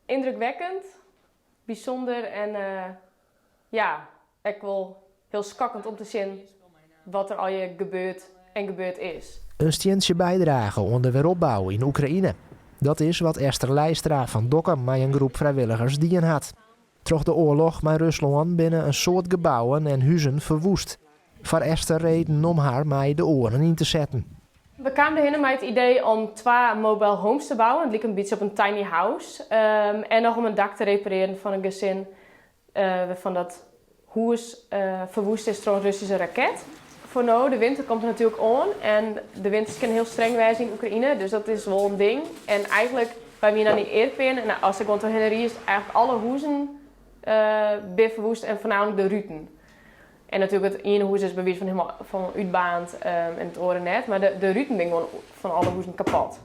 Indrukwekkend, bijzonder en ik wel heel schokkend om te zien wat er al je gebeurd is. Een steentje bijdrage aan de weeropbouw in Oekraïne. Dat is wat Esther Leijstra van Dokkum met een groep vrijwilligers dien had. Troch de oorlog met Rusland binnen een soort gebouwen en huizen verwoest. Voor Esther reden om haar mij de oren in te zetten. We kwamen erheen met het idee om 2 mobile homes te bouwen. Het leek een beetje op een tiny house. En nog om een dak te repareren van een gezin waarvan dat huis verwoest is door een Russische raket. Voor nu, de winter komt er natuurlijk aan en de winters kunnen heel streng zijn in Oekraïne, dus dat is wel een ding. En eigenlijk, waar we dan niet eerder in, en als ik gewoon door Henry is eigenlijk alle huizen weer verwoest en voornamelijk de ruten. En natuurlijk het ene huis is bewezen van helemaal van uitbaand en het oren net, maar de ruten zijn gewoon van alle huizen kapot.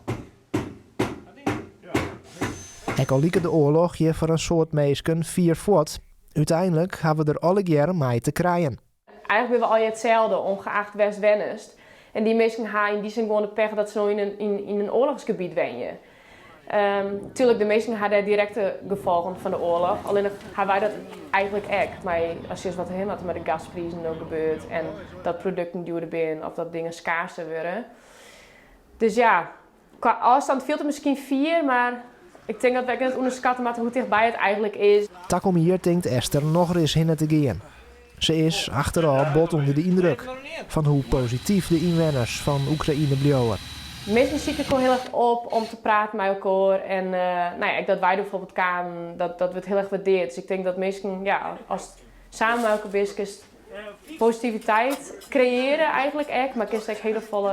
Ik al lieke de oorlog je voor een soort meesken 4 voort. Uiteindelijk hebben we er alle jaren mee te krijgen. Eigenlijk willen we al hetzelfde, ongeacht West-Wennest. En die mensen gaan die zijn gewoon de pech dat ze nog in een oorlogsgebied wonen. Tuurlijk, de meesten hadden daar directe gevolgen van de oorlog. Alleen hebben wij dat eigenlijk ook. Maar als je eens wat heen had met de gasprijzen nog gebeurt en dat producten duurder zijn of dat dingen schaarser worden. Dus ja, qua afstand viel het misschien 4, maar ik denk dat wij kunnen onderschatten hoe dichtbij het eigenlijk is. Takom hier denkt Esther nog eens heen te gaan. Ze is achteraf bot onder de indruk van hoe positief de inwoners van Oekraïne blijven. Mensen zitten gewoon heel erg op om te praten met elkaar. En dat wij bijvoorbeeld kwamen, dat we het heel erg waardeert. Dus ik denk dat mensen, als het samen met elkaar bezig is, positiviteit creëren eigenlijk echt. Maar het is heel veel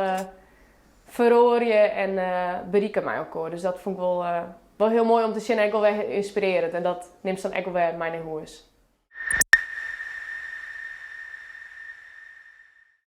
verrooien en berieken met elkaar. Dus dat vond ik wel heel mooi om te zien en ook wel weer inspirerend. En dat neemt dan ook wel weer mijn huis.